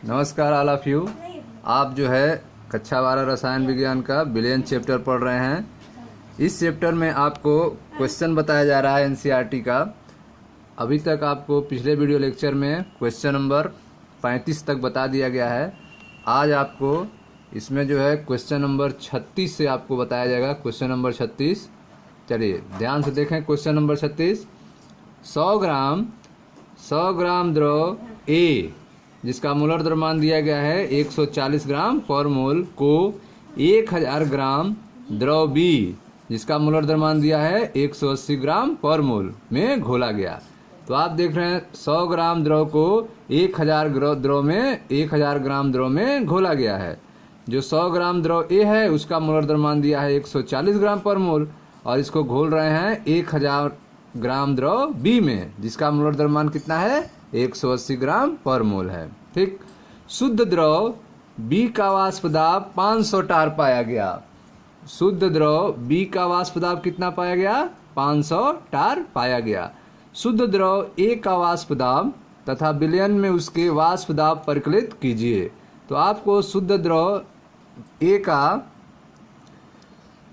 नमस्कार all of you. आप जो है कक्षा 12 रसायन विज्ञान का विलयन चैप्टर पढ़ रहे हैं। इस चैप्टर में आपको क्वेश्चन बताया जा रहा है एनसीईआरटी का। अभी तक आपको पिछले वीडियो लेक्चर में क्वेश्चन नंबर 35 तक बता दिया गया है। आज आपको इसमें जो है क्वेश्चन नंबर 36 से आपको बताया जाएगा। क्वेश्चन नंबर 36, चलिए ध्यान से देखें। क्वेश्चन नंबर 36, 100 ग्राम द्रव ए जिसका मोलर द्रव्यमान दिया गया है 140 ग्राम पर मोल को 1000 ग्राम द्रव बी जिसका मोलर द्रव्यमान दिया है 180 ग्राम पर मोल में घोला गया। तो आप देख रहे हैं 100 ग्राम द्रव को 1000 ग्राम द्रव में घोला गया है। जो 100 ग्राम द्रव ए है उसका मोलर द्रव्यमान दिया है 140 ग्राम पर मोल और इसको घोल रहे हैं 1000 ग्राम द्रव बी में जिसका मोलर द्रव्यमान कितना है 180 ग्राम पर मोल है। ठीक। शुद्ध द्रव बी का वाष्प दाब 500 टार पाया गया। शुद्ध द्रव बी का वाष्प दाब कितना पाया गया? 500 टार पाया गया। शुद्ध द्रव ए का वाष्प दाब तथा विलयन में उसके वाष्प दाब परिकलित कीजिए। तो आपको शुद्ध द्रव ए का,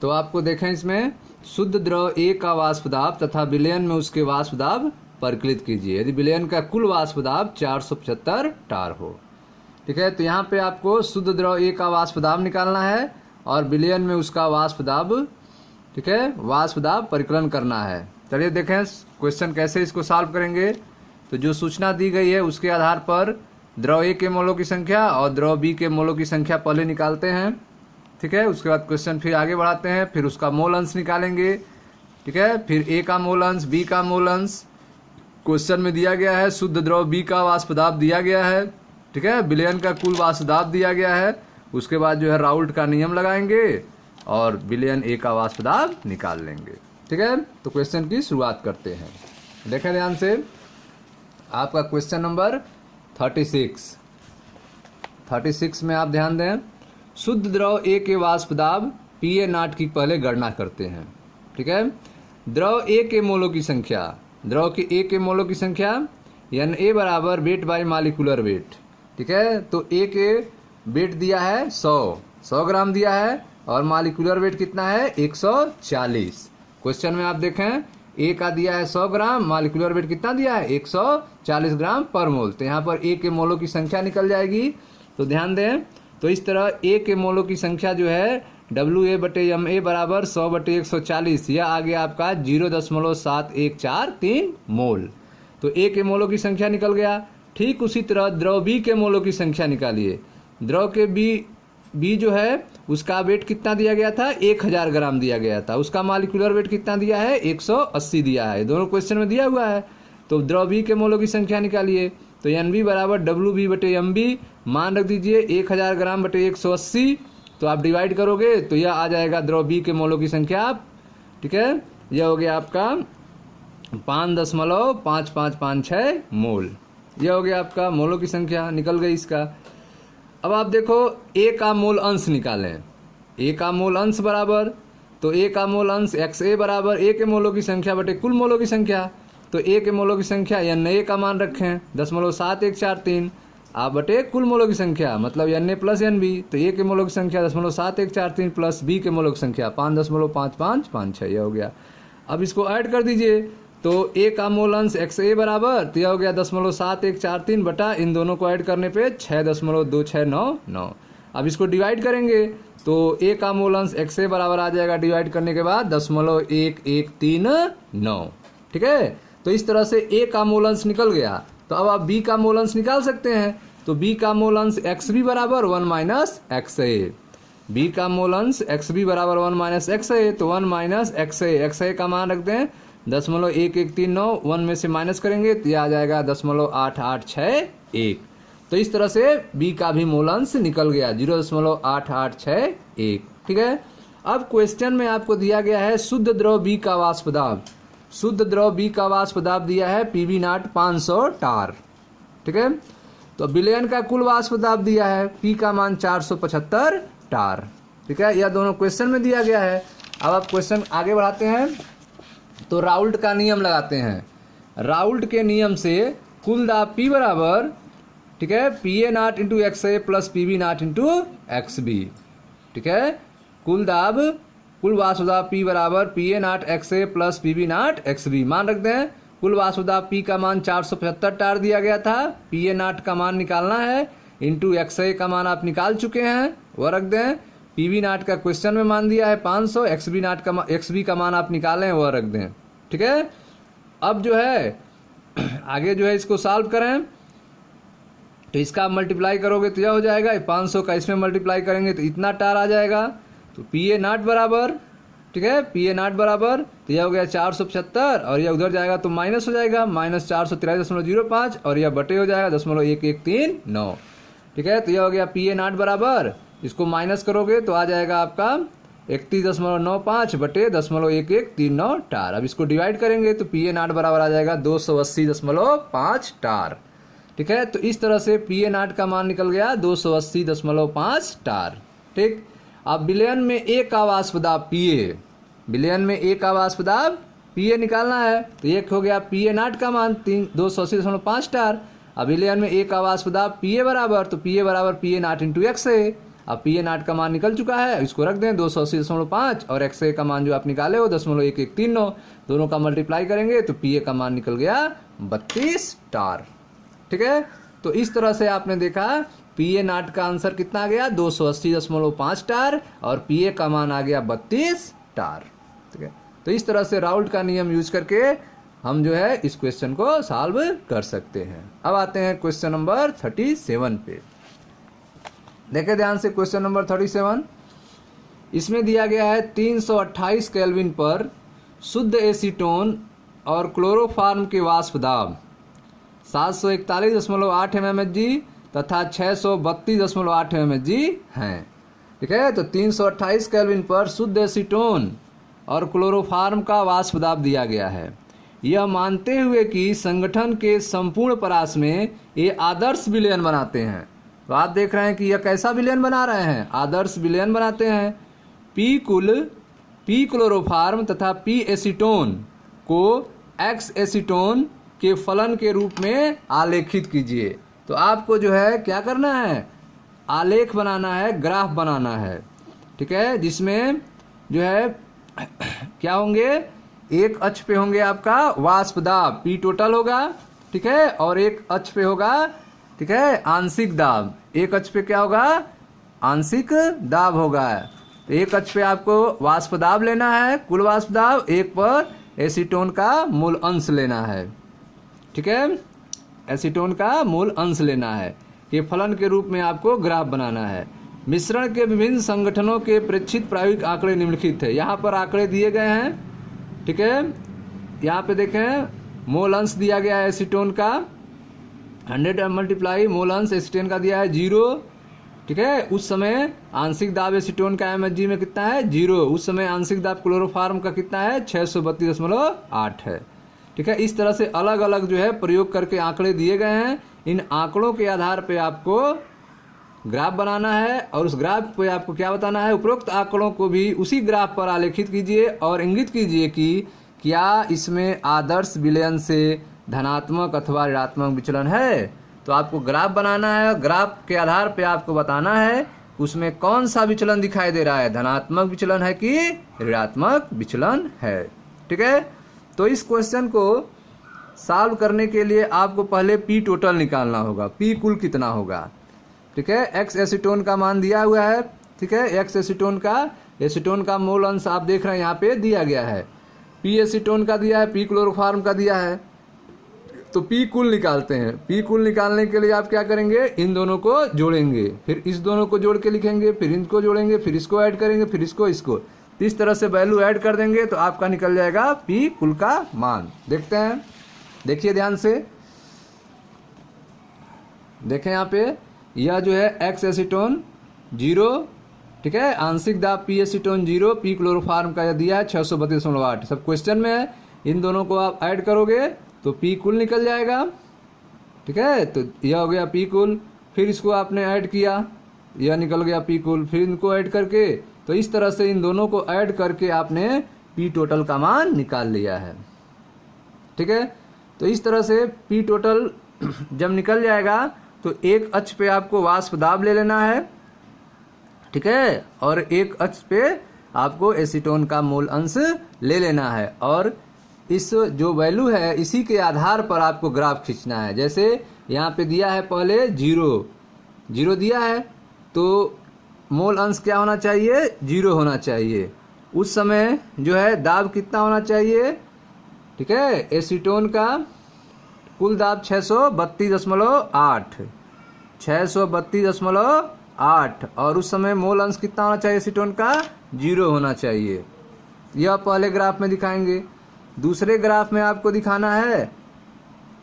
तो आपको देखें इसमें शुद्ध द्रव ए का वाष्प दाब तथा विलयन में उसके वाष्प दाब परिकलित कीजिए। यदि विलयन का कुल वाष्प दाब 475 टार हो। ठीक है, तो यहाँ पे आपको शुद्ध द्रव ए का वाष्प दाब निकालना है और विलयन में उसका वाष्प दाब, ठीक है, वाष्प दाब परिकलन करना है। चलिए देखें क्वेश्चन कैसे इसको सॉल्व करेंगे। तो जो सूचना दी गई है उसके आधार पर द्रव ए के मोलों की संख्या और द्रव बी के मोलों की संख्या पहले निकालते हैं। ठीक है, उसके बाद क्वेश्चन फिर आगे बढ़ाते हैं, फिर उसका मोल अंश निकालेंगे। ठीक है, फिर ए का मोल अंश, बी का मोल अंश क्वेश्चन में दिया गया है। शुद्ध द्रव बी का वाष्प दाब दिया गया है। ठीक है, विलयन का कुल वाष्प दाब दिया गया है। उसके बाद जो है राउल्ट का नियम लगाएंगे और विलयन ए का वाष्प दाब निकाल लेंगे। ठीक है, तो क्वेश्चन की शुरुआत करते हैं। देखें ध्यान से, आपका क्वेश्चन नंबर 36 में आप ध्यान दें। शुद्ध द्रव ए के वाष्प दाब पी ए नॉट की पहले गणना करते हैं। ठीक है, द्रव ए के मोलों की संख्या, द्रव के ए के मोलों की संख्या एन ए बराबर वेट बाई मालिकुलर वेट। ठीक है, तो ए के वेट दिया है 100 ग्राम दिया है और मालिकुलर वेट कितना है 140। क्वेश्चन में आप देखें ए का दिया है 100 ग्राम, मालिकुलर वेट कितना दिया है 140 ग्राम पर मोल। तो यहाँ पर ए के मोलों की संख्या निकल जाएगी। तो ध्यान दें, तो इस तरह ए के मोलों की संख्या जो है WA/MA बराबर 100/140, यह आ गया आपका 0.7143 मोल। तो ए के मोलों की संख्या निकल गया। ठीक उसी तरह द्रव बी के मोलों की संख्या निकालिए। द्रव के बी जो है उसका वेट कितना दिया गया था 1000 ग्राम दिया गया था। उसका मालिकुलर वेट कितना दिया है 180 दिया है। दोनों क्वेश्चन में दिया हुआ है। तो द्रव बी के मोलों की संख्या निकालिए। तो NB बराबर WB/MB मान रख दीजिए 1000 ग्राम बटे 180। तो आप डिवाइड करोगे तो यह आ जाएगा द्रव बी के मोलों की संख्या। ठीक है, यह हो गया आपका 5.5556 मोल। यह हो गया आपका मोलों की संख्या, निकल गई इसका। अब आप देखो ए का मोल अंश निकालें। ए का मोल अंश बराबर, तो ए का मोल अंश XA बराबर ए के मोलों की संख्या बटे कुल मोलों की संख्या। तो ए के मोलों की संख्या NA का मान रखें 0.7143 आप बटे कुल मोलों की संख्या, मतलब NA प्लस NB। तो ए के मोलों की संख्या 0.7143 प्लस बी के मोलों की संख्या 5.5556, यह हो गया। अब इसको ऐड कर दीजिए। तो ए का मोल अंश XA बराबर, तो यह हो गया 0.7143 बटा इन दोनों को ऐड करने पे 6.2699। अब इसको डिवाइड करेंगे तो ए का मोल अंश XA बराबर आ जाएगा डिवाइड करने के बाद 0.1139। ठीक है, तो इस तरह से ए का मोल अंश निकल गया। तो अब आप बी का मोल अंश निकाल सकते हैं। तो बी का मोल अंश XB बराबर 1 - XA। बी का मोल अंश XB बराबर 1 - XA, तो 1 - XA का मान रख दें 0.1139। 1 में से माइनस करेंगे तो यह आ जाएगा 0.8861। तो इस तरह से बी का भी मोल अंश निकल गया 0.8861। ठीक है, अब क्वेश्चन में आपको दिया गया है शुद्ध द्रव बी का वाष्प दाब। शुद्ध द्रव बी का वाष्प दाब दिया है PB0 500 टार। ठीक है, तो विलयन का कुल वाष्प दाब दिया है P का मान 475 टार। ठीक है, यह दोनों क्वेश्चन में दिया गया है। अब आप क्वेश्चन आगे बढ़ाते हैं तो राउल्ट का नियम लगाते हैं। राउल्ट के नियम से कुल दाब P बराबर ठीक है, PA not into XA plus PB not into XB, ठीक है। कुल वाष्प दाब P बराबर PA not XA plus PB not XB। मान रख दें कुल वाष्प दाब P का मान 475 टार दिया गया था, PA नॉट का मान निकालना है, इंटू XA का मान आप निकाल चुके हैं, वह रख दें। PB नॉट का क्वेश्चन में मान दिया है 500, XB का मान आप निकालें, वह रख दें, ठीक है। अब जो है आगे जो है इसको सॉल्व करें, तो इसका आप मल्टीप्लाई करोगे तो यह हो जाएगा, 500 का इसमें मल्टीप्लाई करेंगे तो इतना टार आ जाएगा। तो PA नॉट बराबर, ठीक है, PA नॉट बराबर तो यह हो गया 475 और यह उधर जाएगा तो माइनस हो जाएगा, माइनस 483.05 और यह बटे हो जाएगा 0.1139, ठीक है। तो यह हो गया PA नॉट बराबर, इसको माइनस करोगे तो आ जाएगा आपका 31.95 बटे 0.1139 टार। अब इसको डिवाइड करेंगे तो PA नॉट बराबर आ जाएगा 280.5 टार, ठीक है। तो इस तरह से PA नॉट का मान निकल गया 280.5 टार, ठीक। अब विलयन में A का वाष्प दाब PA, विलयन में A का वाष्प दाब PA निकालना है, तो एक हो गया PA नॉट का मान 280.5 टार। अब विलयन में A का वाष्प दाब PA बराबर, तो PA बराबर PA नॉट इंटू XA। अब PA नॉट का मान निकल चुका है, इसको रख दें 280.5 और XA का मान जो आप निकाले हो 0.1139, दोनों का मल्टीप्लाई करेंगे तो PA का मान निकल गया 32 टार, ठीक है। तो इस तरह से आपने देखा PA नॉट का आंसर कितना आ गया 280.5 टार और PA का मान आ गया 32 टार, ठीक है। तो इस तरह से राउल्ट का नियम यूज करके हम जो है इस क्वेश्चन को सॉल्व कर सकते हैं। अब आते हैं क्वेश्चन नंबर 37 पे। देखें ध्यान से क्वेश्चन नंबर 37, इसमें दिया गया है 328 केल्विन पर शुद्ध एसीटोन और क्लोरोफॉर्म के वाष्प दाब 741.8 mmHg तथा 632.8 mmHg हैं, ठीक है। तो 328 केल्विन पर शुद्ध एसीटोन और क्लोरोफॉर्म का वाष्प दाब दिया गया है, यह मानते हुए कि संगठन के संपूर्ण परास में ये आदर्श विलयन बनाते हैं। तो आप देख रहे हैं कि यह कैसा विलयन बना रहे हैं, आदर्श विलयन बनाते हैं। P क्लोरोफॉर्म तथा P एसीटोन को X एसीटोन के फलन के रूप में आलेखित कीजिए। तो आपको जो है क्या करना है, आलेख बनाना है, ग्राफ बनाना है, ठीक है, जिसमें जो है क्या होंगे, एक अक्ष पे होंगे आपका वाष्प दाब P टोटल होगा, ठीक है, और एक अक्ष पे होगा, ठीक है, आंशिक दाब। एक अक्ष पे क्या होगा, आंशिक दाब होगा। तो एक अक्ष पे आपको वाष्प दाब लेना है, कुल वाष्प दाब, एक पर एसीटोन का मूल अंश लेना है, ठीक है, एसीटोन का मूल अंश लेना है। ये फलन के रूप में आपको ग्राफ बनाना है। मिश्रण के विभिन्न संगठनों के प्रेक्षित प्रायोगिक आंकड़े निम्नलिखित है। यहाँ पर आंकड़े दिए गए हैं, ठीक है, यहाँ पे देखें मोल अंश दिया गया है एसीटोन का 100 मल्टीप्लाई मोल अंश एसीटोन का दिया है 0, ठीक है। उस समय आंशिक दाब एसीटोन का MHg में कितना है 0, उस समय आंशिक दाब क्लोरोफॉर्म का कितना है 632.8 है, ठीक है। इस तरह से अलग अलग जो है प्रयोग करके आंकड़े दिए गए हैं। इन आंकड़ों के आधार पे आपको ग्राफ बनाना है और उस ग्राफ पे आपको क्या बताना है, उपरोक्त आंकड़ों को भी उसी ग्राफ पर आलेखित कीजिए और इंगित कीजिए कि क्या इसमें आदर्श विलयन से धनात्मक अथवा ऋणात्मक विचलन है। तो आपको ग्राफ बनाना है, ग्राफ के आधार पे आपको बताना है उसमें कौन सा विचलन दिखाई दे रहा है, धनात्मक विचलन है कि ऋणात्मक विचलन है, ठीक है। तो इस क्वेश्चन को सॉल्व करने के लिए आपको पहले P टोटल निकालना होगा, P कुल कितना होगा, ठीक है। X एसीटोन का मान दिया हुआ है, ठीक है, X एसीटोन का मोल अंश आप देख रहे हैं यहाँ पे दिया गया है, P एसीटोन का दिया है, P क्लोरोफॉर्म का दिया है। तो P कुल निकालते हैं। P कुल निकालने के लिए आप क्या करेंगे, इन दोनों को जोड़ेंगे, फिर इस दोनों को जोड़ के लिखेंगे, फिर इनको जोड़ेंगे, फिर इसको ऐड करेंगे, फिर इसको इस तरह से वैल्यू ऐड कर देंगे तो आपका निकल जाएगा P कुल का मान। देखते हैं, देखिए ध्यान से, देखें यहाँ पे यह जो है X एसीटोन 0, ठीक है, आंशिक दाब P एसीटोन 0, P क्लोरोफॉर्म का यह दिया है 632.8, सब क्वेश्चन में है। इन दोनों को आप ऐड करोगे तो P कुल निकल जाएगा, ठीक है। तो यह हो गया P कुल, फिर इसको आपने ऐड किया, यह निकल गया P कुल, फिर इनको ऐड करके, तो इस तरह से इन दोनों को ऐड करके आपने P टोटल का मान निकाल लिया है, ठीक है। तो इस तरह से P टोटल जब निकल जाएगा तो एक अक्ष पे आपको वाष्प दाब ले लेना है, ठीक है, और एक अक्ष पे आपको एसीटोन का मोल अंश ले लेना है। और इस जो वैल्यू है इसी के आधार पर आपको ग्राफ खींचना है। जैसे यहाँ पे दिया है पहले 0 दिया है, तो मोल अंश क्या होना चाहिए, 0 होना चाहिए। उस समय जो है दाब कितना होना चाहिए, ठीक है, एसीटोन का कुल दाब 632.8 632.8, और उस समय मोल अंश कितना होना चाहिए एसीटोन का, 0 होना चाहिए। यह पहले ग्राफ में दिखाएंगे। दूसरे ग्राफ में आपको दिखाना है,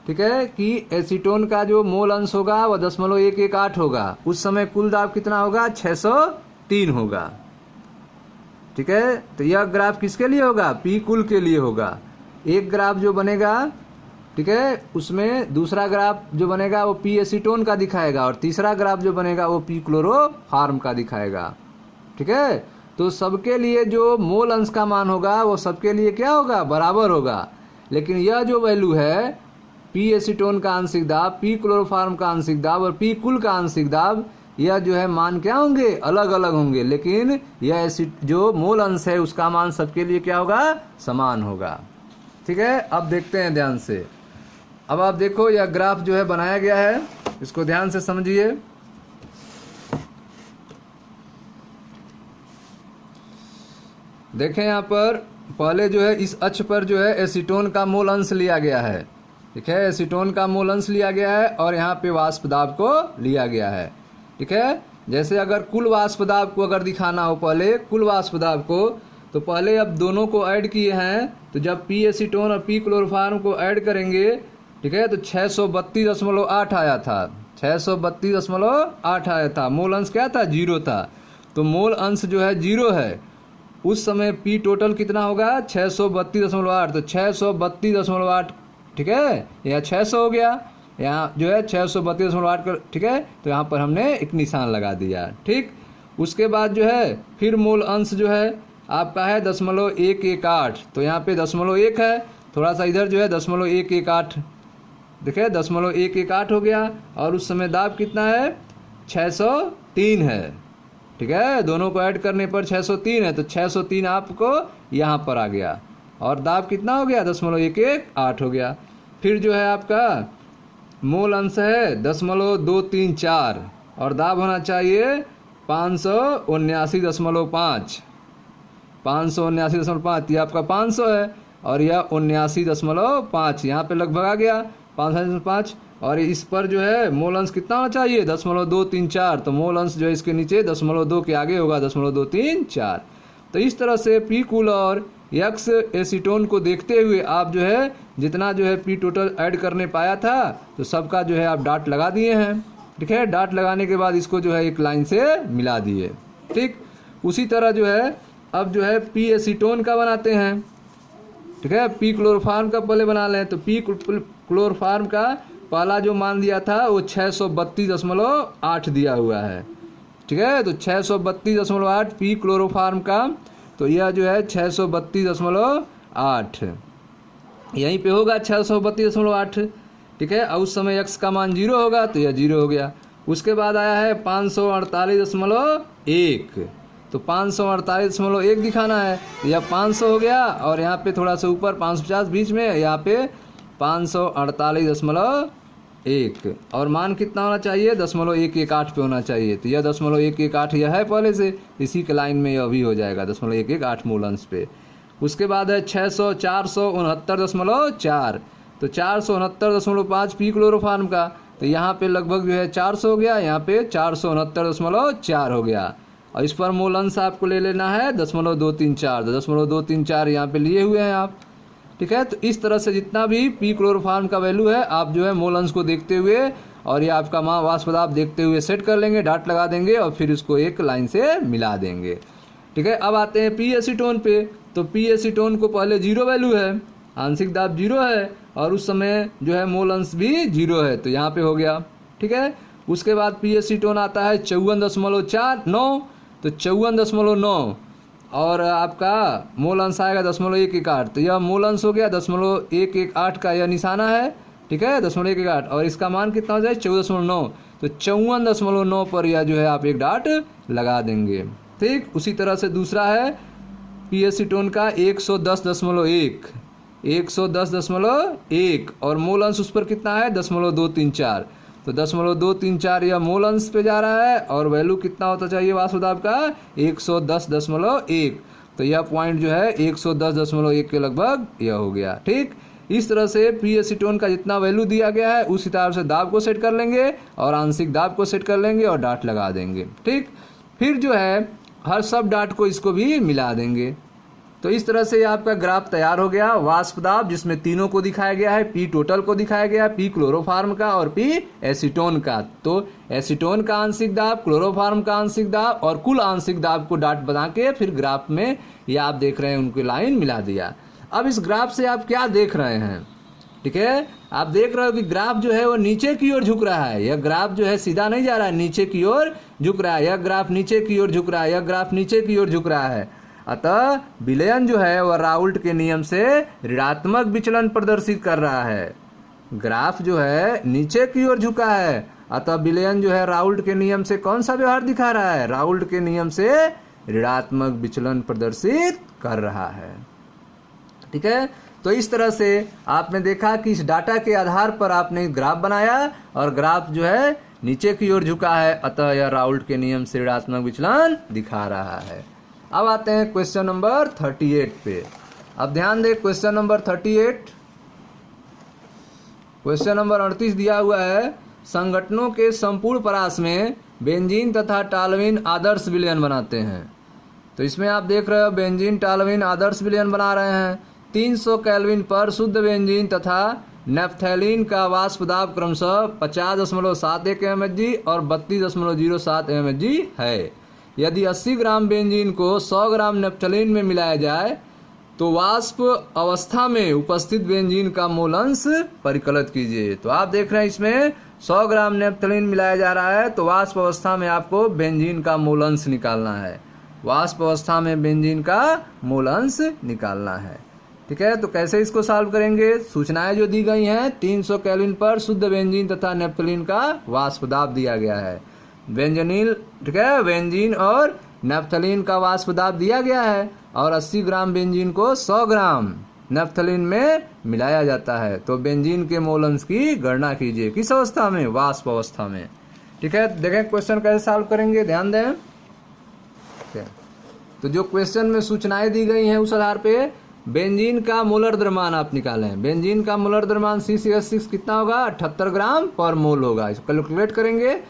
ठीक है, कि एसीटोन का जो मोल अंश होगा वह 0.118 होगा। उस समय कुल दाब कितना होगा, 603 होगा, ठीक है। तो यह ग्राफ किसके लिए होगा, पी कुल के लिए होगा। एक ग्राफ जो बनेगा, ठीक है, उसमें दूसरा ग्राफ जो बनेगा वो पी एसीटोन का दिखाएगा, और तीसरा ग्राफ जो बनेगा वो पी क्लोरोफार्म का दिखाएगा, ठीक है। तो सबके लिए जो मोल अंश का मान होगा वो सबके लिए क्या होगा, बराबर होगा। लेकिन यह जो वैल्यू है पी एसीटोन का आंशिक दाब, पी क्लोरोफार्म का आंशिक दाब और पी कुल का आंशिक दाब, यह जो है मान क्या होंगे, अलग अलग होंगे। लेकिन यह जो मोल अंश है उसका मान सबके लिए क्या होगा, समान होगा, ठीक है। अब देखते हैं ध्यान से। अब आप देखो यह ग्राफ जो है बनाया गया है, इसको ध्यान से समझिए। देखें यहाँ पर पहले जो है इस अक्ष पर जो है एसीटोन का मोल अंश लिया गया है, ठीक है, एसीटोन का मोल अंश लिया गया है, और यहाँ पे वाष्प दाब को लिया गया है, ठीक है। जैसे अगर कुल वाष्प दाब को अगर दिखाना हो, पहले कुल वाष्प दाब को, तो पहले अब दोनों को ऐड किए हैं, तो जब पी एसीटोन और पी क्लोरोफार्म को ऐड करेंगे, ठीक है, तो 632.8 आया था, 632.8 आया था। मोल अंश क्या था, 0 था। तो मोल अंश जो है 0 है, उस समय पी टोटल कितना होगा, 632.8, तो 632.8, ठीक है, यहाँ 600 हो गया, यहाँ जो है 632.8 कर, ठीक है। तो यहाँ पर हमने एक निशान लगा दिया, ठीक। उसके बाद जो है फिर मोल अंश जो है आपका है 0.118, तो यहाँ पे 0.1 है, थोड़ा सा इधर जो है 0.118, देखिए 0.118 हो गया, और उस समय दाब कितना है, 603 है, ठीक है। दोनों को ऐड करने पर 603 है, तो 603 आपको यहाँ पर आ गया, और दाब कितना हो गया, 0.118 हो गया। फिर जो है आपका मोल अंश है 0.234, और दाब होना चाहिए 579.5, 579.5, ये आपका 500 है, और यह 79.5 यहाँ पे लगभग आ गया 5.5, और इस पर जो है मोल अंश कितना होना चाहिए, 0.234, तो मोल अंश जो है इसके नीचे 0.2 के आगे होगा 0.234। तो इस तरह से पी कुल और एक्स एसीटोन को देखते हुए आप जो है जितना जो है पी टोटल ऐड करने पाया था, तो सबका जो है आप डाट लगा दिए हैं, ठीक है। डाट लगाने के बाद इसको जो है एक लाइन से मिला दिए, ठीक। उसी तरह जो है अब जो है पी एसीटोन का बनाते हैं, ठीक है। पी क्लोरोफार्म का पहले बना लें, तो पी क्लोरोफार्म का पहला जो मान दिया था वो 632.8 दिया हुआ है, ठीक है। तो 632.8 पी क्लोरोफार्म का, तो यह जो है 632.8 यहीं पे होगा 632.8, ठीक है। और उस समय x का मान 0 होगा, तो यह 0 हो गया। उसके बाद आया है 548.1, तो 548.1 दिखाना है, तो यह 500 हो गया, और यहाँ पे थोड़ा सा ऊपर 550 बीच में, यहाँ पे 548.1, और मान कितना होना चाहिए, 0.118 पे होना चाहिए। तो यह 0.118 यह है पहले से, इसी के लाइन में यह भी हो जाएगा 0.118 मोल अंश पे। उसके बाद है 469.4, तो 469.5 पी क्लोरोफार्म का, तो यहाँ पे लगभग जो है 400 हो गया, यहाँ पे 469.4 हो गया, और इस पर मोल अंश आपको ले लेना है 0.234, तो 0.234 यहाँ पे लिए हुए हैं आप, ठीक है। तो इस तरह से जितना भी पी क्लोरोफार्म का वैल्यू है आप जो है मोल अंश को देखते हुए और ये आपका वाष्प दाब देखते हुए सेट कर लेंगे, डाट लगा देंगे, और फिर इसको एक लाइन से मिला देंगे, ठीक है। अब आते हैं पी एसीटोन पे, तो पी एसीटोन को पहले 0 वैल्यू है, आंशिक दाब 0 है, और उस समय जो है मोल अंश भी 0 है, तो यहाँ पे हो गया, ठीक है। उसके बाद पी एसीटोन आता है 54.49, तो 54.9, और आपका मोल अंश आएगा 0.118, तो यह मोल अंश हो गया 0.118 का यह निशाना है, ठीक ठीक है, 0.118 और इसका मान कितना हो जाए 14.9, तो 54.9 पर यह जो है आप एक डॉट लगा देंगे। ठीक, उसी तरह से दूसरा है पी एसीटोन का 110.1, 110.1 और मोल अंश उस पर कितना है 0.234, तो 0.234 यह मोल अंश पे जा रहा है और वैल्यू कितना होता चाहिए वाष्पदाब का 110.1, तो यह पॉइंट जो है 110.1 के लगभग यह हो गया। ठीक, इस तरह से पी एसीटोन का जितना वैल्यू दिया गया है उस हिसाब से दाब को सेट कर लेंगे और आंशिक दाब को सेट कर लेंगे और डॉट लगा देंगे। ठीक, फिर जो है हर सब डॉट को इसको भी मिला देंगे। तो इस तरह से आपका ग्राफ तैयार हो गया वाष्प दाब, जिसमें तीनों को दिखाया गया है, पी टोटल को दिखाया गया, पी क्लोरोफार्म का और पी एसीटोन का। तो एसीटोन का आंशिक दाब, क्लोरोफार्म का आंशिक दाब और कुल आंशिक दाब को डॉट बना के फिर ग्राफ में ये आप देख रहे हैं उनकी लाइन मिला दिया। अब इस ग्राफ से आप क्या देख रहे हैं, ठीक है, आप देख रहे हो कि ग्राफ जो है वो नीचे की ओर झुक रहा है। यह ग्राफ जो है सीधा नहीं जा रहा है, नीचे की ओर झुक रहा है। यह ग्राफ नीचे की ओर झुक रहा है, यह ग्राफ नीचे की ओर झुक रहा है। अतः विलयन जो है वह राउल्ट के नियम से ऋणात्मक विचलन प्रदर्शित कर रहा है। ग्राफ जो है नीचे की ओर झुका है, अतः विलयन जो है राउल्ट के नियम से कौन सा व्यवहार दिखा रहा है, राउल्ट के नियम से ऋणात्मक विचलन प्रदर्शित कर रहा है। ठीक है, तो इस तरह से आपने देखा कि इस डाटा के आधार पर आपने ग्राफ बनाया और ग्राफ जो है नीचे की ओर झुका है, अतः यह राउल्ट के नियम से ऋणात्मक विचलन दिखा रहा है। अब आते हैं क्वेश्चन नंबर 38 पे। अब ध्यान दें क्वेश्चन नंबर 38, क्वेश्चन नंबर 38 दिया हुआ है, संगठनों के संपूर्ण परास में बेंजीन तथा टालवीन आदर्श विलयन बनाते हैं। तो इसमें आप देख रहे हो बेंजीन टालवीन आदर्श विलयन बना रहे हैं। 300 केल्विन पर शुद्ध बेंजीन तथा नेफ्थैलीन का वाष्प दाब क्रमशः 50.71 mmHg और 32.07 mmHg है। यदि 80 ग्राम बेंजीन को 100 ग्राम नेफ्थलीन में मिलाया जाए तो वाष्प अवस्था में उपस्थित बेंजीन का मोल अंश परिकलित कीजिए। तो आप देख रहे हैं इसमें 100 ग्राम नेफ्थलीन मिलाया जा रहा है, तो वाष्प अवस्था में आपको बेंजीन का मोल अंश निकालना है। वाष्प अवस्था में बेंजीन का मोल अंश निकालना है। ठीक है, तो कैसे इसको सॉल्व करेंगे, सूचनाएं जो दी गई हैं, 300 केल्विन पर शुद्ध बेंजीन तथा नेफ्थलीन का वाष्प दाब दिया गया है। बेंजीन, ठीक है, बेंजीन और नेफ्थलीन का वाष्प दाब दिया गया है और 80 ग्राम बेंजीन को 100 ग्राम नेफ्थलीन में मिलाया जाता है। तो बेंजीन के मोल अंश की गणना कीजिए, किस अवस्था में, वाष्प अवस्था में। ठीक है, देखें क्वेश्चन कैसे सॉल्व करेंगे, ध्यान दें। तो जो क्वेश्चन में सूचनाएं दी गई हैं उस आधार पे बेंजीन का मोलर द्रव्यमान आप निकालें। बेंजीन का मोलर द्रव्यमान C6H6 कितना होगा, 78 ग्राम पर मोल होगा। इसको कैलकुलेट करेंगे।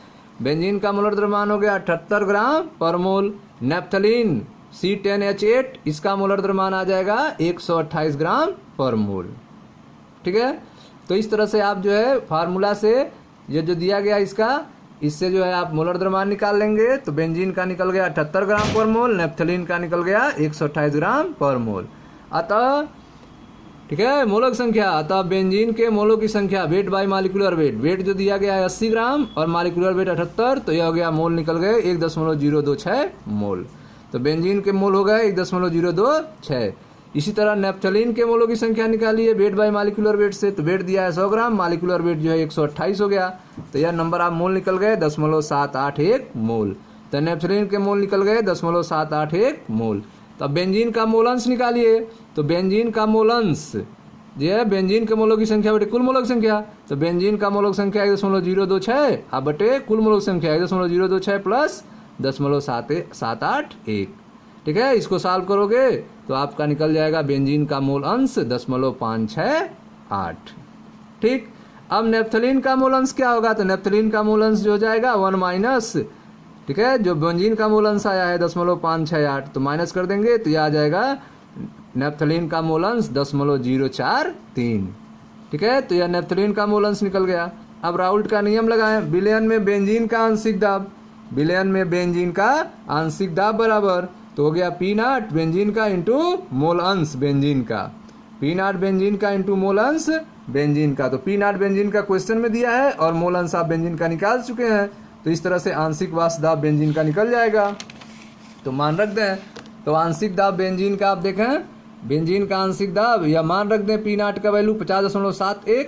बेंजीन का मोलर द्रव्यमान हो गया 78 ग्राम पर मोल। नेफ्थलीन C10H8 इसका मोलर द्रव्यमान आ जाएगा 128 ग्राम पर मोल। ठीक है, तो इस तरह से आप जो है फार्मूला से ये जो दिया गया इससे जो है आप मोलर द्रव्यमान निकाल लेंगे। तो बेंजीन का निकल गया 78 ग्राम पर मोल, नेफ्थलीन का निकल गया 128 ग्राम पर मोल। अतः ठीक है, मोलक संख्या, अतः बेंजीन के मोलों की संख्या weight by molecular weight, weight जो दिया गया है 80 ग्राम और मॉलिक्यूलर वेट 78, तो यह हो गया मोल निकल गए 1.026 मोल। तो बेंजीन के मोल हो गए 1.026। इसी तरह नेफ्थलीन के मोलों की संख्या निकालिए वेट बाय मॉलिक्यूलर वेट से, तो वेट दिया है 100 ग्राम, मॉलिक्यूलर वेट जो है 128 हो गया, तो यह नंबर आप मोल निकल गए 0.781 मोल। तो नेफ्थलीन के मोल निकल गए 0.781 मोल। तो बेंजीन का मोल अंश निकालिए। तो बेंजीन का मोल अंश जो है बेंजीन के मोलों की संख्या बटे कुल मोलक संख्या, तो बेंजीन का मोलक संख्या 1.026 अब बटे कुल मोलक संख्या 1.026 प्लस 0.781। ठीक है, इसको सॉल्व करोगे तो आपका निकल जाएगा बेंजीन का मोल अंश 0.568। ठीक, अब नेफ्थलीन का मोल अंश क्या होगा, तो नेफ्थलीन का मोल अंश जो हो जाएगा 1 माइनस, ठीक है, जो बेंजीन का मोल अंश आया है 0.568 तो माइनस कर देंगे तो यह आ जाएगा नेफ्थलीन का मोल अंश 0.043। ठीक है, तो यह नेफ्थलीन का मोल अंश निकल गया। अब राउल्ट का नियम लगाएं, विलयन में बेंजीन का आंशिक दाब, विलयन में बेंजीन का आंशिक दाब बराबर, तो हो गया P0 बेंजीन का इंटू मोल अंश बेंजीन का, P0 बेंजीन का इंटू मोल अंश बेंजीन का। तो P0 बेंजीन का क्वेश्चन में दिया है और मोल अंश आप बेंजीन का निकाल चुके हैं, तो इस तरह से आंशिक वाष्प दाब बेंजीन का निकल जाएगा। तो मान रख दें, तो आंशिक दाब बेंजीन का आप देखें, बेंजीन का आंशिक दाब या मान रख दें P0 का वैल्यू 50.71,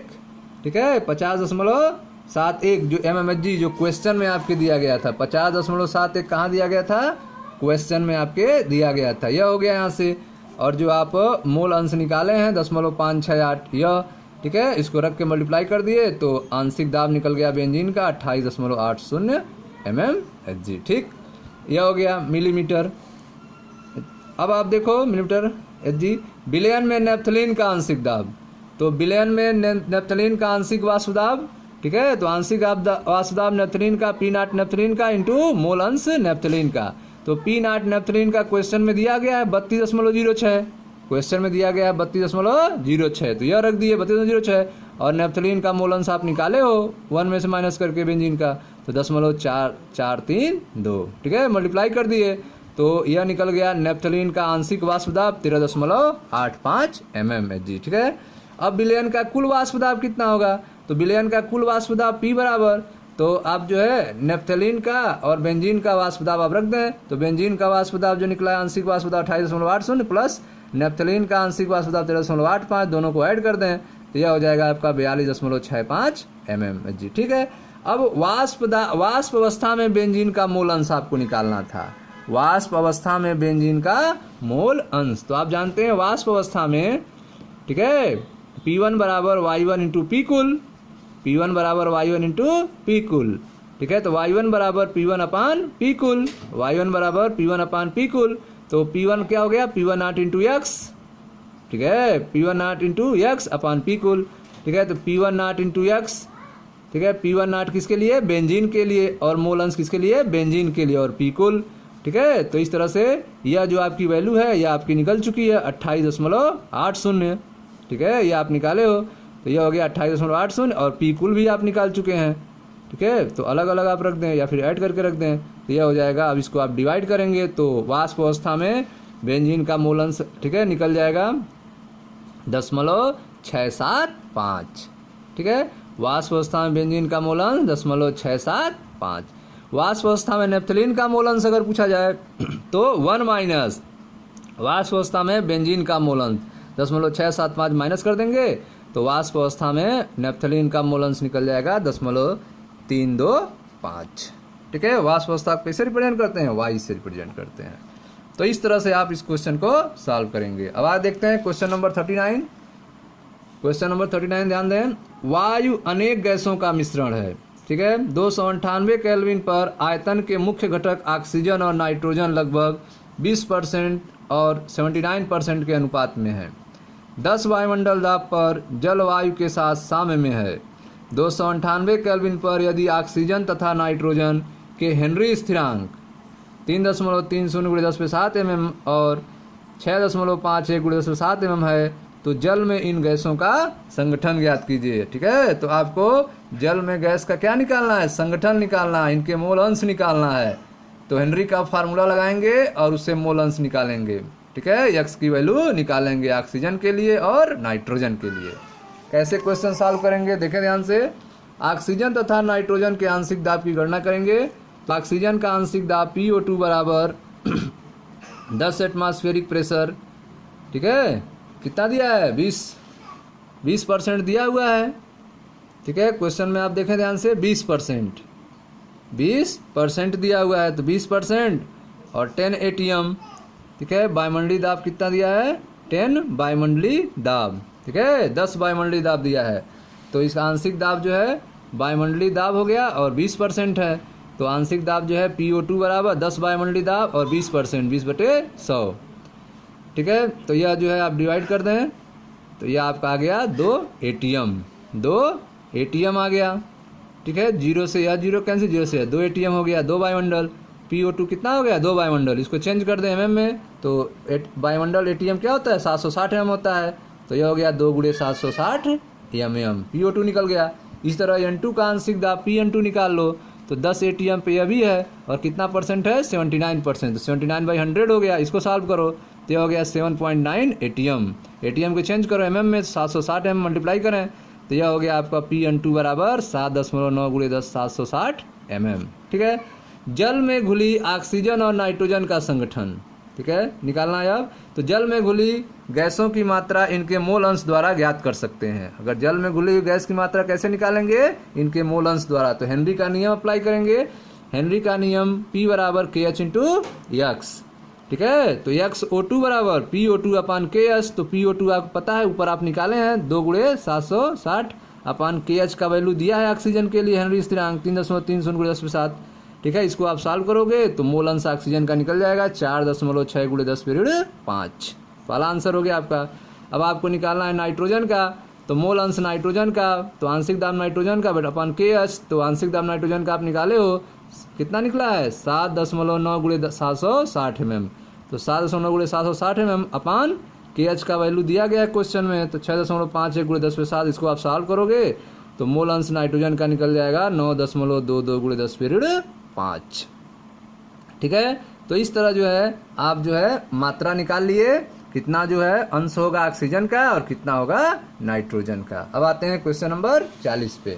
ठीक है, 50.71 जो MMHg जो क्वेश्चन में आपके दिया गया था, 50.71 कहाँ दिया गया था, क्वेश्चन में आपके दिया गया था। यह हो गया यहाँ से, और जो आप मोल अंश निकाले हैं 0.568 यह, ठीक है, इसको रख के मल्टीप्लाई कर दिए तो आंशिक दाब निकल गया बेंजीन का 28.80 mmHg। ठीक, यह हो गया मिलीमीटर। अब आप देखो मिलीमीटर Hg। विलयन में नेप्थलीन का आंशिक दाब, तो विलयन में नेप्थलीन का आंशिक वाष्प दाब, ठीक है, तो आंशिक वाष्प दाब नेप्थलीन का P0 नेप्थलीन का इंटू मोल अंश नेप्थलीन का। तो P0 नेप्थलीन का क्वेश्चन में दिया गया है 32.06, क्वेश्चन में दिया गया है 32.06, तो यह रख दिए 32.06, और नेप्थलीन का मोल अंश आप निकाले हो 1 में से माइनस करके बेंजीन का, तो 0.4432, ठीक है, मल्टीप्लाई कर दिए तो यह निकल गया नेप्थलीन का आंशिक वाष्प दाब 13.85 mmHg। ठीक है, अब विलयन का कुल वाष्प दाब कितना होगा, तो विलयन का कुल वाष्प दाब P बराबर, तो आप जो है नेप्थलीन का और बेंजीन का वाष्प दाब आप रख दें, तो बेंजीन का वाष्प दाब जो निकला है आंशिक वाष्प दाब 28.80 प्लस नेप्थलीन का आंशिक वाष्प दाब 13.85, दोनों को ऐड कर दें तो यह हो जाएगा आपका 42.65 mmHg। ठीक है, अब वाष्प अवस्था में बेंजीन का मोल अंश आपको निकालना था, वाष्प अवस्था में बेंजीन का मोल अंश। तो आप जानते हैं वाष्प अवस्था में, ठीक है, P1 बराबर Y1 इंटू पी कुल, P1 बराबर Y1 इंटू पी कुल, ठीक है, तो Y1 बराबर P1 अपान पी कुल, Y1 बराबर P1 अपान पी कुल, तो P1 क्या हो गया, P1 नॉट इंटू एक्स, ठीक है, P1 not into x upon P कुल, ठीक है, तो P1 नॉट इंटू एक्स, ठीक है, P1 नॉट किसके लिए, बेंजीन के लिए, और मोल अंश किसके लिए, बेंजीन के लिए, और पी कुल, ठीक है। तो इस तरह से यह जो आपकी वैल्यू है यह आपकी निकल चुकी है 28.80, ठीक है, ये आप निकाले हो, तो यह हो गया 28.80, और पी कुल भी आप निकाल चुके हैं, ठीक है, तो अलग अलग आप रख दें या फिर ऐड करके रख दें तो यह हो जाएगा। अब इसको आप डिवाइड करेंगे तो वाष्प अवस्था में बेंजीन का मोल अंश, ठीक है, निकल जाएगा 0.675, ठीक है, वाष्प अवस्था में बेंजीन का मोल अंश 0.675। वाष्प अवस्था में नेप्थलीन का मोल अंश अगर पूछा जाए तो 1 माइनस वाष्प अवस्था में बेंजीन का मोल अंश 0.675 माइनस कर देंगे तो वाष्प अवस्था में नेप्थलीन का मोल अंश निकल जाएगा 0.325, ठीक है। वाष्प अवस्था कैसे रिप्रेजेंट करते हैं, वाई से रिप्रेजेंट करते हैं। तो इस तरह से आप इस क्वेश्चन को सॉल्व करेंगे। अब आज देखते हैं क्वेश्चन नंबर 39। क्वेश्चन नंबर 39 ध्यान दें, वायु अनेक गैसों का मिश्रण है, ठीक है, 298 केल्विन पर आयतन के मुख्य घटक ऑक्सीजन और नाइट्रोजन लगभग 20% और 79% के अनुपात में है। 10 वायुमंडल दाब पर जल वायु के साथ साम्य में है। 298 केल्विन पर यदि ऑक्सीजन तथा नाइट्रोजन के हेनरी स्थिरांक 3.30 × 10⁷ mm और 6.51 × 10⁷ mm है तो जल में इन गैसों का संगठन ज्ञात कीजिए। ठीक है, तो आपको जल में गैस का क्या निकालना है, संगठन निकालना है, इनके मोल अंश निकालना है। तो हेनरी का फार्मूला लगाएंगे और उससे मोल अंश निकालेंगे। ठीक है, एक्स की वैल्यू निकालेंगे ऑक्सीजन के लिए और नाइट्रोजन के लिए। कैसे क्वेश्चन सॉल्व करेंगे देखें ध्यान से। ऑक्सीजन तथा नाइट्रोजन के आंशिक दाब की गणना करेंगे। तो ऑक्सीजन का आंशिक दाब PO2 बराबर 10 एटमॉस्फेरिक प्रेशर, ठीक है, कितना दिया है 20% दिया हुआ है। ठीक है, क्वेश्चन में आप देखें ध्यान से 20% दिया हुआ है, तो 20% और 10 ATM। ठीक है, वायुमंडलीय दाब कितना दिया है 10 वायुमंडलीय दाब। ठीक है, 10 वायुमंडलीय दाब दिया है, तो इसका आंशिक दाब जो है वायुमंडलीय दाब हो गया और 20% है, तो आंशिक दाब जो है PO2 बराबर 10 वायुमंडलीय दाब और 20%, 20/100। ठीक है, तो यह जो है आप डिवाइड कर दें तो यह आपका आ गया 2 ATM आ गया। ठीक है, 0 से यह 0 कैंसिल, 0 से 2 ATM हो गया, 2 वायुमंडल। PO2 कितना हो गया 2 वायुमंडल, इसको चेंज कर दें mm में, तो वायुमंडल ATM क्या होता है 760 mm होता है, तो यह हो गया 2 × 760 mm, PO2 निकल गया। इस तरह N2 का आंशिक दाब PN2 निकाल लो, तो 10 ATM पे यह भी है और कितना परसेंट है 79%, तो 79/100 हो गया। इसको सॉल्व करो तो यह हो गया 7.9 ATM। ATM को चेंज करो mm में, 760 mm मल्टीप्लाई करें तो यह हो गया आपका PN2 बराबर 7.9 × 10⁶ mm। ठीक है, जल में घुली ऑक्सीजन और नाइट्रोजन का संगठन, ठीक है, निकालना है अब। तो जल में घुली गैसों की मात्रा इनके मोल अंश द्वारा ज्ञात कर सकते हैं। अगर जल में घुली हुई गैस की मात्रा कैसे निकालेंगे? इनके मोल अंश द्वारा। तो हेनरी का नियम अप्लाई करेंगे। हेनरी का नियम P बराबर KH इंटू X, ठीक है। तो XO2 बराबर PO2 अपान KH। तो PO2 आपको पता है, ऊपर आप निकाले हैं 2 × 760 अपान KH का वैल्यू दिया है ऑक्सीजन के लिए, हेनरी स्थिरांक 3.30 × 10⁻⁷, ठीक है। इसको आप सॉल्व करोगे तो मोल अंश ऑक्सीजन का निकल जाएगा 4.6 × 10⁻5। पहला आंसर हो गया आपका। अब आपको निकालना है नाइट्रोजन का। तो मोल अंश नाइट्रोजन का, तो आंशिक दाब नाइट्रोजन का बेटा अपान KH। तो आंशिक दाब नाइट्रोजन का आप निकाले हो, कितना निकला है? 7.9 × 760 mm। तो 7.9 × 760 mm अपान KH का वैल्यू दिया गया है क्वेश्चन में, तो 6.51 × 10⁻7। इसको आप सॉल्व करोगे तो मोल अंश नाइट्रोजन का निकल जाएगा 9.22 × 10⁻5, ठीक है। तो इस तरह जो है आप जो है मात्रा निकाल लिए, कितना जो है अंश होगा ऑक्सीजन का और कितना होगा नाइट्रोजन का। अब आते हैं क्वेश्चन नंबर 40 पे।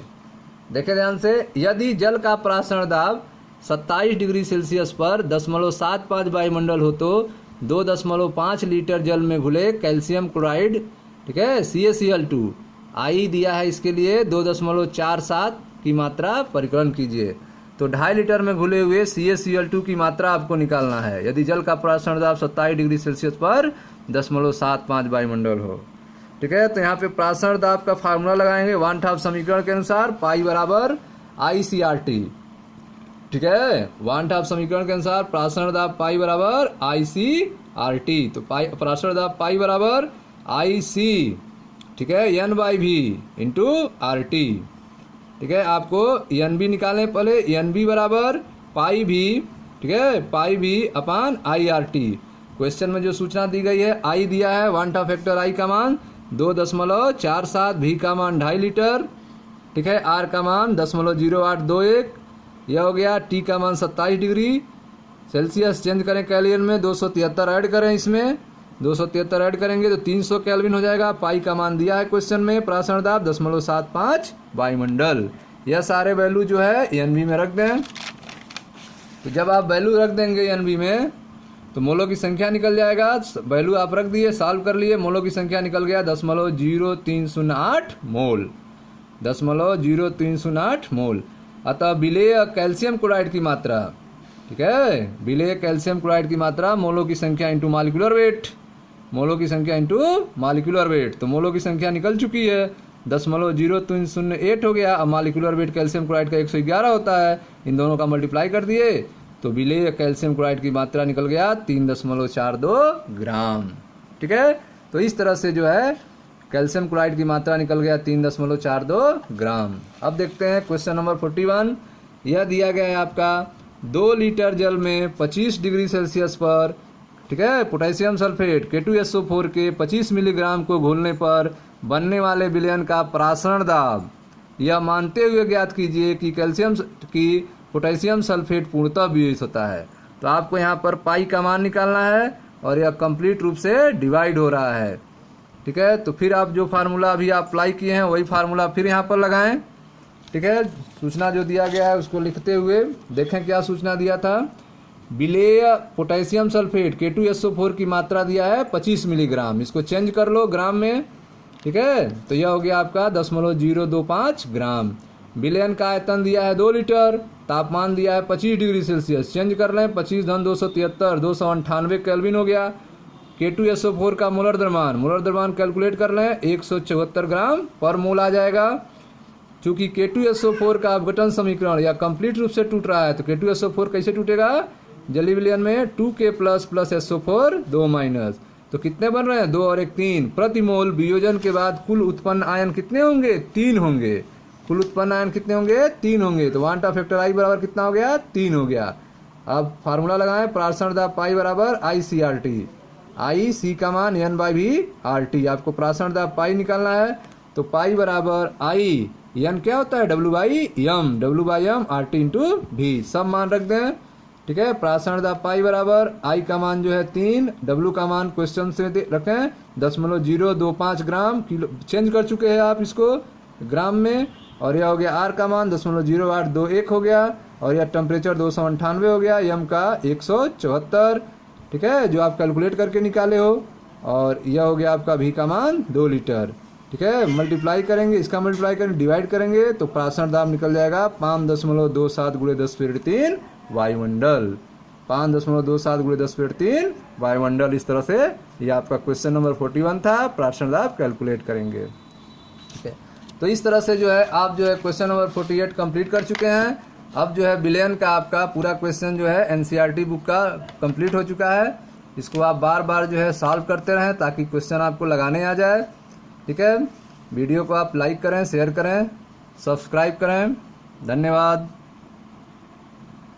देखें ध्यान से, यदि जल का प्राशरण दाब 27 डिग्री सेल्सियस पर 0.75 वायुमंडल हो तो 2.5 लीटर जल में घुले कैल्शियम क्लोराइड, ठीक है, CaCl2 आई दिया है, इसके लिए 2.47 की मात्रा परिकलन कीजिए। तो 2.5 लीटर में घुले हुए CaCl2 की मात्रा आपको निकालना है यदि जल का प्राशरण दाब 27 डिग्री सेल्सियस पर 0.75 वायुमंडल हो, ठीक है। तो यहाँ पे प्राशरण दाब का फार्मूला लगाएंगे 1/2 समीकरण के अनुसार, पाई बराबर ICRT, ठीक है। 1/2 समीकरण के अनुसार प्राशरण दाब पाई बराबर ICRT। तो प्राशरण दाब पाई बराबर IC, ठीक है, N/V इंटू RT, ठीक है। आपको NB निकालने पहले, NB बराबर पाई भी, ठीक है, पाई भी अपान IRT। क्वेश्चन में जो सूचना दी गई है, I दिया है 1/2 फैक्टर I का मान 2.47, V का मान 2.5 लीटर, ठीक है, R का मान 0.0821, यह हो गया। T का मान 27 डिग्री सेल्सियस, चेंज करें केल्विन में, 273 ऐड करें, इसमें 273 ऐड करेंगे तो 300 केल्विन हो जाएगा। पाई का मान दिया है क्वेश्चन में, प्राशरण दाब 0.75 वायुमंडल। यह सारे वैल्यू जो है NB में रख दें। तो जब आप वैल्यू रख देंगे NB में तो मोलों की संख्या निकल जाएगा। वैल्यू आप रख दिए, सॉल्व कर लिए, मोलों की संख्या निकल गया 0.0308 मोल, 0.0308 मोल। अतः विलेय कैल्शियम क्लोराइड की मात्रा, ठीक है, विलेय कैल्शियम क्लोराइड की मात्रा मोलों की संख्या इंटू मॉलिक्यूलर वेट, मोलों की संख्या इंटू मॉलिक्यूलर वेट। तो मोलों की संख्या निकल चुकी है, 0.0308 हो गया। अब मॉलिक्यूलर वेट कैल्शियम क्लोराइड का 111 होता है, इन दोनों का मल्टीप्लाई कर दिए तो विलेय कैल्शियम क्लोराइड की मात्रा निकल गया 3.42 ग्राम, ठीक है। तो इस तरह से जो है कैल्शियम क्लोराइड की मात्रा निकल गया 3.42 ग्राम। अब देखते हैं क्वेश्चन नंबर 41। यह दिया गया है आपका 2 लीटर जल में 25 डिग्री सेल्सियस पर, ठीक है, पोटेशियम सल्फेट K2SO4 के 25 मिलीग्राम को घोलने पर बनने वाले विलयन का प्राशरण दाब यह मानते हुए ज्ञात कीजिए कि कैल्शियम की पोटेशियम सल्फेट पूर्णतः वियोजित होता है। तो आपको यहाँ पर पाई का मान निकालना है और यह कंप्लीट रूप से डिवाइड हो रहा है, ठीक है। तो फिर आप जो फार्मूला अभी आप अप्लाई किए हैं वही फार्मूला फिर यहाँ पर लगाएं, ठीक है। सूचना जो दिया गया है उसको लिखते हुए देखें क्या सूचना दिया था। विलेय पोटेशियम सल्फेट K2SO4 की मात्रा दिया है 25 मिलीग्राम, इसको चेंज कर लो ग्राम में, ठीक है। तो यह हो गया आपका 0.025 ग्राम। विलयन का आयतन दिया है 2 लीटर, तापमान दिया है 25 डिग्री सेल्सियस, चेंज कर लें, 25 × 273 298 केल्विन हो गया। K2SO4 का मोलर द्रव्यमान कैलकुलेट कर लें, 174 ग्राम पर मोल आ जाएगा। चूंकि K2SO4 का अपघटन समीकरण या कंप्लीट रूप से टूट रहा है तो K2SO4 कैसे टूटेगा? जलीय विलयन में 2K प्लस SO4 2 माइनस, तो कितने बन रहे हैं? 2 और 1 3 प्रति मोल। वियोजन के बाद कुल उत्पन्न आयन कितने होंगे? 3 होंगे। कुल उत्पन्न आयन कितने होंगे? 3 होंगे। तो 1/2 फैक्टर I बराबर कितना हो गया? 3 हो गया। अब फार्मूला लगाएं, प्राशरण दाब पाई बराबर ICRT, IC का मान N/V RT। आपको प्राशरण दाब पाई निकालना है तो पाई बराबर I, N क्या होता है? W/M, W/M RT into V, सब मान रख दें, ठीक है। प्राशरण दाब पाई बराबर I का मान जो है 3, W का मान क्वेश्चन से रखें 0.025 ग्राम, किलो चेंज कर चुके हैं आप इसको ग्राम में, और यह हो गया R का मान 0.0821 हो गया, और यह टेम्परेचर 298 हो गया, M का 174, ठीक है, जो आप कैलकुलेट करके निकाले हो। और यह हो गया आपका V का मान 2 लीटर। ठीक है, मल्टीप्लाई करेंगे, इसका मल्टीप्लाई करेंगे, डिवाइड करेंगे तो प्रासरण दाब निकल जाएगा 5.27 × 10⁻³ वायुमंडल। 5.27 × 10⁻³ वायुमंडल। इस तरह से ये आपका क्वेश्चन नंबर 41 था। प्रासरण दाब कैलकुलेट करेंगे। ठीक है, तो इस तरह से जो है आप जो है क्वेश्चन नंबर 48 कंप्लीट कर चुके हैं। अब जो है विलयन का आपका पूरा क्वेश्चन जो है एनसीईआरटी बुक का कंप्लीट हो चुका है। इसको आप बार बार जो है सॉल्व करते रहें ताकि क्वेश्चन आपको लगाने आ जाए। ठीक है, वीडियो को आप लाइक करें, शेयर करें, सब्सक्राइब करें। धन्यवाद।